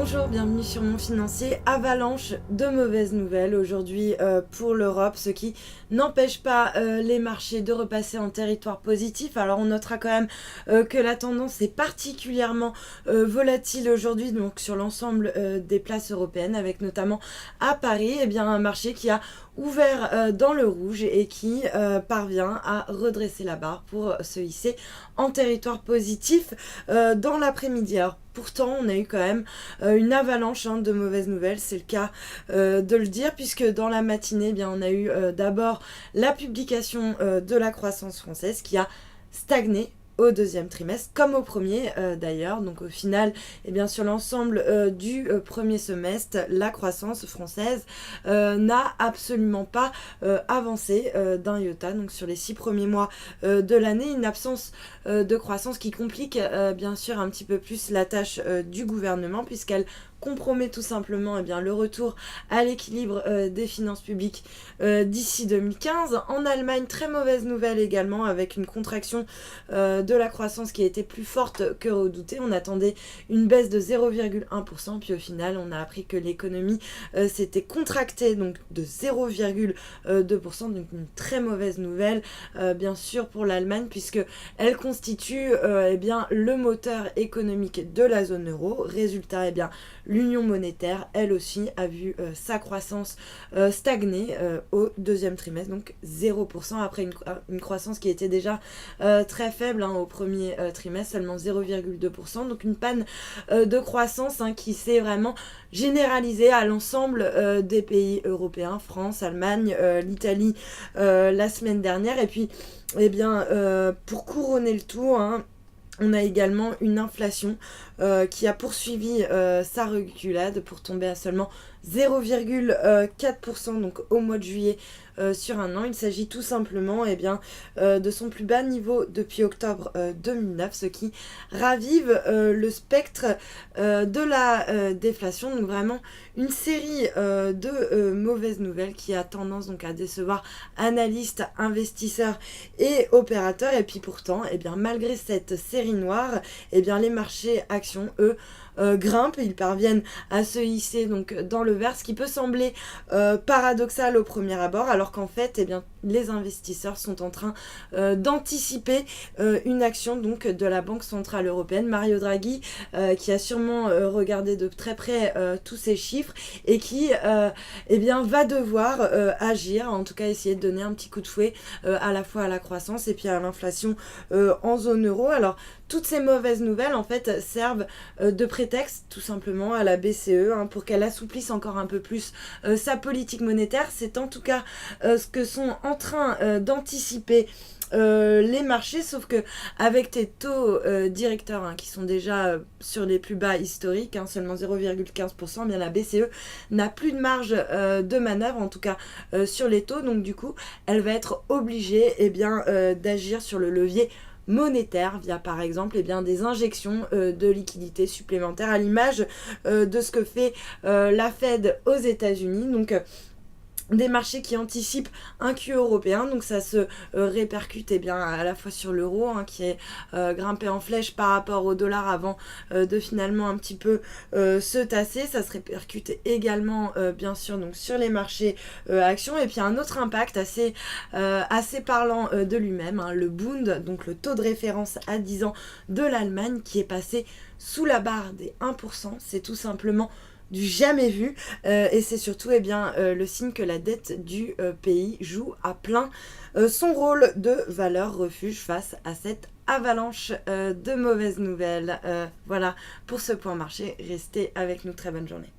Bonjour, bienvenue sur Mon Financier. Avalanche de mauvaises nouvelles aujourd'hui pour l'Europe, ce qui n'empêche pas les marchés de repasser en territoire positif. Alors on notera quand même que la tendance est particulièrement volatile aujourd'hui, donc sur l'ensemble des places européennes, avec notamment à Paris, un marché qui a ouvert dans le rouge et qui parvient à redresser la barre pour se hisser en territoire positif dans l'après-midi. Alors pourtant, on a eu quand même une avalanche de mauvaises nouvelles, c'est le cas de le dire, puisque dans la matinée, on a eu d'abord la publication de la croissance française qui a stagné au deuxième trimestre, comme au premier d'ailleurs. Donc au final, sur l'ensemble du premier semestre, la croissance française n'a absolument pas avancé d'un iota. Donc sur les 6 premiers mois de l'année, une absence de croissance qui complique bien sûr un petit peu plus la tâche du gouvernement, puisqu'elle compromet tout simplement le retour à l'équilibre des finances publiques d'ici 2015. En Allemagne, très mauvaise nouvelle également, avec une contraction de la croissance qui a été plus forte que redouté. On attendait une baisse de 0,1%, puis au final on a appris que l'économie s'était contractée donc de 0,2%, donc une très mauvaise nouvelle bien sûr pour l'Allemagne, puisque elle constitue le moteur économique de la zone euro. Résultat, l'union monétaire, elle aussi, a vu sa croissance stagner au deuxième trimestre, donc 0%, après une croissance qui était déjà très faible au premier trimestre, seulement 0,2%, donc une panne de croissance qui s'est vraiment généralisée à l'ensemble des pays européens, France, Allemagne, l'Italie la semaine dernière, et puis pour couronner le tout, on a également une inflation qui a poursuivi sa reculade pour tomber à seulement 0,4% donc au mois de juillet sur un an. Il s'agit tout simplement de son plus bas niveau depuis octobre 2009, ce qui ravive le spectre de la déflation. Donc vraiment une série de mauvaises nouvelles qui a tendance donc à décevoir analystes, investisseurs et opérateurs. Et puis pourtant, malgré cette série noire, les marchés actions, eux, grimpent, ils parviennent à se hisser donc dans le vert, ce qui peut sembler paradoxal au premier abord, alors qu'en fait les investisseurs sont en train d'anticiper une action donc de la Banque Centrale Européenne, Mario Draghi, qui a sûrement regardé de très près tous ces chiffres et qui va devoir agir, en tout cas essayer de donner un petit coup de fouet à la fois à la croissance et puis à l'inflation en zone euro. Alors toutes ces mauvaises nouvelles en fait servent de prétexte tout simplement à la BCE pour qu'elle assouplisse encore un peu plus sa politique monétaire. C'est en tout cas ce que sont en train d'anticiper les marchés, sauf que avec tes taux directeurs qui sont déjà sur les plus bas historiques, seulement 0,15%, la BCE n'a plus de marge de manœuvre, en tout cas sur les taux, donc du coup elle va être obligée d'agir sur le levier monétaire via par exemple des injections de liquidités supplémentaires, à l'image de ce que fait la Fed aux États-Unis. Donc des marchés qui anticipent un QE européen, donc ça se répercute à la fois sur l'euro qui est grimpé en flèche par rapport au dollar avant de finalement un petit peu se tasser. Ça se répercute également bien sûr donc sur les marchés actions, et puis un autre impact assez parlant de lui-même, le Bund, donc le taux de référence à 10 ans de l'Allemagne, qui est passé sous la barre des 1%. C'est tout simplement du jamais vu, et c'est surtout le signe que la dette du pays joue à plein son rôle de valeur refuge face à cette avalanche de mauvaises nouvelles. Voilà pour ce point marché, restez avec nous, très bonne journée.